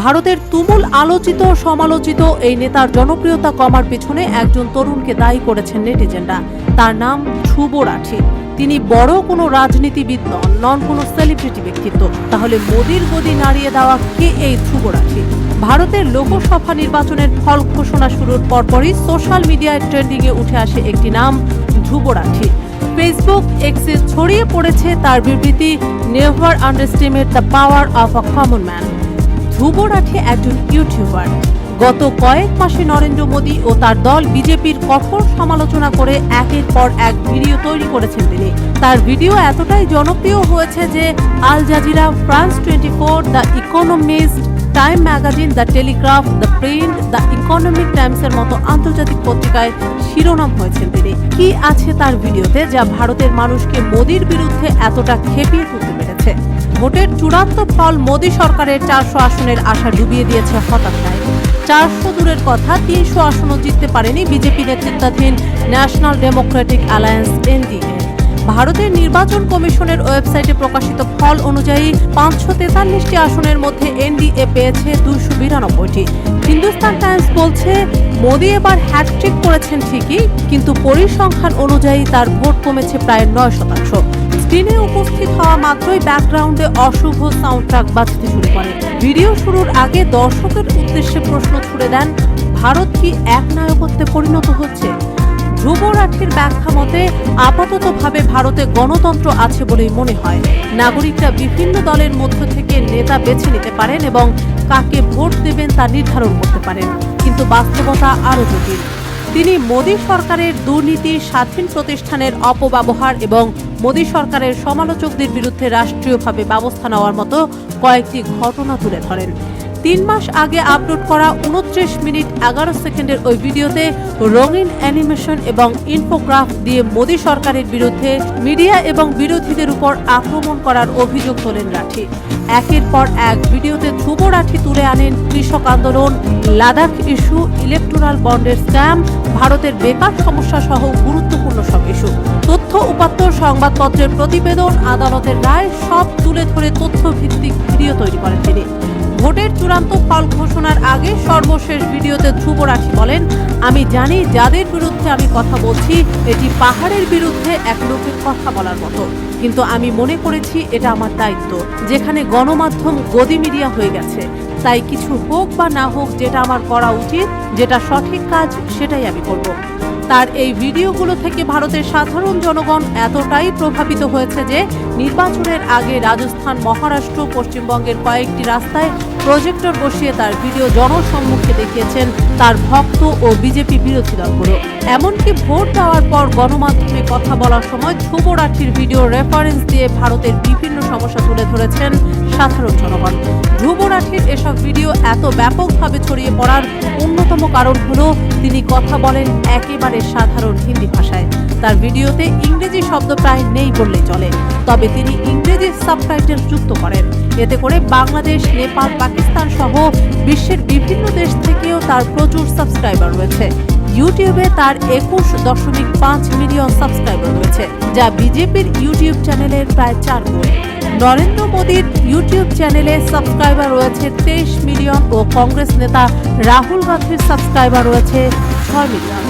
ভারতের তুমুল আলোচিত সমালোচিত এই নেতার জনপ্রিয়তা কমার পেছনে একজন তরুণকে দায়ী করেছেন নেটিজেনরা। তার নাম ধ্রুব রাঠি। তিনি বড় কোনো রাজনীতিবিদ নন কোনো সেলিব্রিটি ব্যক্তিত্ব। তাহলে মোদির গদি নাড়িয়ে দেওয়া কে এই ধ্রুব রাঠি? ভারতের লোকসভা নির্বাচনের ফল ঘোষণা শুরুর পরপরই সোশ্যাল মিডিয়ায় ট্রেন্ডিংয়ে উঠে আসে একটি নাম, ধ্রুব রাঠি। ফেসবুক এক্সে ছড়িয়ে পড়েছে তার বিবৃতি, never underestimate the power of a common man. Dhruv Rathee একজন ইউটিউবার। গত কয়েক মাসে নরেন্দ্র মোদী ও তার দল বিজেপির কঠোর সমালোচনা করে একের পর এক ভিডিও তৈরি করেছেন তিনি। তার ভিডিও এতটাই জনপ্রিয় হয়েছে যে Al Jazeera, France 24, the Economist, Time magazine, the Telegraph, the Print, the Economic টাইমসের মতো আন্তর্জাতিক পত্রিকায় শিরোনাম হয়েছেন তিনি। কি আছে তার ভিডিওতে যা ভারতের মানুষকে মোদির বিরুদ্ধে এতটা খেপিয়ে তুলতে পেরেছে? ভোটের চূড়ান্ত ফল মোদী সরকারের 400 আসনের আশা ডুবিয়ে দিয়েছে হতাশায়। 400 দূরের কথা, 300 আসনও জিততে পারেনি বিজেপি নেতৃত্বাধীন ন্যাশনাল ডেমোক্রেটিক অ্যালায়েন্স এনডিএ। ভারতের নির্বাচন কমিশনের ওয়েবসাইটে প্রকাশিত ফল অনুযায়ী 543টি আসনের মধ্যে এনডিএ পেয়েছে 292টি। হিন্দুস্তান টাইমস বলছে, মোদী এবার হ্যাটট্রিক করেছেন ঠিকই, কিন্তু পরিসংখ্যান অনুযায়ী তার ভোট কমেছে প্রায় 9%। স্ক্রিনে উপস্থিত হওয়া মাত্রই ব্যাকগ্রাউন্ডে অশুভ সাউন্ড ট্র্যাক বাজতে শুরু করে। ভিডিও শুরুর আগে দর্শকের উদ্দেশ্যে প্রশ্ন ছুড়ে দেন, ভারত কি একনায়কত্বে পরিণত হচ্ছে? ধ্রুব রাঠির ব্যাখ্যা মতে, আপাততভাবে ভারতে গণতন্ত্র আছে বলেই মনে হয়। নাগরিকরা বিভিন্ন দলের মধ্য থেকে নেতা বেছে নিতে পারেন এবং কাকে ভোট দেবেন তা নির্ধারণ করতে পারেন, কিন্তু বাস্তবতা আরও জটিল। তিনি মোদী সরকারের দুর্নীতি, স্বাধীন প্রতিষ্ঠানের অপব্যবহার এবং মোদী সরকারের সমালোচকদের বিরুদ্ধে রাষ্ট্রীয়ভাবে ব্যবস্থা নেওয়ার মতো কয়েকটি ঘটনা তুলে ধরেন। 3 মাস আগে আপলোড করা 29 মিনিট 11 সেকেন্ডের ওই ভিডিওতে রঙিন অ্যানিমেশন এবং ইনফোগ্রাফ দিয়ে মোদী সরকারের বিরুদ্ধে মিডিয়া এবং বিরোধীদের উপর আক্রমণ করার অভিযোগ তোলেন রাঠি। একের পর এক ভিডিওতে ধ্রুব রাঠি তুলে আনেন কৃষক আন্দোলন, লাদাখ ইস্যু, ইলেকটোরাল বন্ডের স্ক্যাম, ভারতের বেকার সমস্যা সহ গুরুত্বপূর্ণ সব ইস্যু। তথ্য উপাত্ত, সংবাদপত্রের প্রতিবেদন, আদালতের রায় সব তুলে ধরে তথ্যভিত্তিক ভিডিও তৈরি করেন তিনি। ভোটের চূড়ান্ত ফল ঘোষণার আগে সর্বশেষ ভিডিওতে ধ্রুব রাঠি বলেন, আমি জানি যাদের বিরুদ্ধে আমি কথা বলছি এটি পাহাড়ের বিরুদ্ধে এক লোকের কথা বলার মতো, কিন্তু আমি মনে করেছি এটা আমার দায়িত্ব। যেখানে গণমাধ্যম গদি মিডিয়া হয়ে গেছে, তাই কিছু হোক বা না হোক যেটা আমার করা উচিত, যেটা সঠিক কাজ, সেটাই আমি করব। তার এই ভিডিওগুলো থেকে ভারতের সাধারণ জনগণ এতটাই প্রভাবিত হয়েছে যে নির্বাচনের আগে রাজস্থান, মহারাষ্ট্র, পশ্চিমবঙ্গের কয়েকটি রাস্তায় প্রজেক্টর বসিয়ে তার ভিডিও জনসম্মুখে দেখিয়েছেন তার ভক্ত ও বিজেপি বিরোধী দলগুলো। এমনকি ভোট দেওয়ার পর গণমাধ্যমে কথা বলার সময় ধ্রুব রাঠির ভিডিও রেফারেন্স দিয়ে ভারতের বিভিন্ন সমস্যা তুলে ধরেছেন সাধারণ জনগণ। ধ্রুব রাঠির এসব ভিডিও এত ব্যাপকভাবে ছড়িয়ে পড়ার অন্যতম কারণ হলো তিনি কথা বলেন একেবারে সাধারণ হিন্দি ভাষায়। তার ভিডিওতে ইংরেজি শব্দ প্রায় নেই বললেই চলে, তবে তিনি ইংরেজি সাবটাইটেল যুক্ত করেন। এতে করে বাংলাদেশ, নেপাল, পাকিস্তান সহ বিশ্বের বিভিন্ন দেশ থেকেও তার প্রচুর সাবস্ক্রাইবার রয়েছে। ইউটিউবে তার 21.5 মিলিয়ন সাবস্ক্রাইবার রয়েছে, যা বিজেপির ইউটিউব চ্যানেলের প্রায় 4 গুণ। নরেন্দ্র মোদীর ইউটিউব চ্যানেলে সাবস্ক্রাইবার রয়েছে 23 মিলিয়ন ও কংগ্রেস নেতা রাহুল গান্ধীর সাবস্ক্রাইবার রয়েছে 6 মিলিয়ন।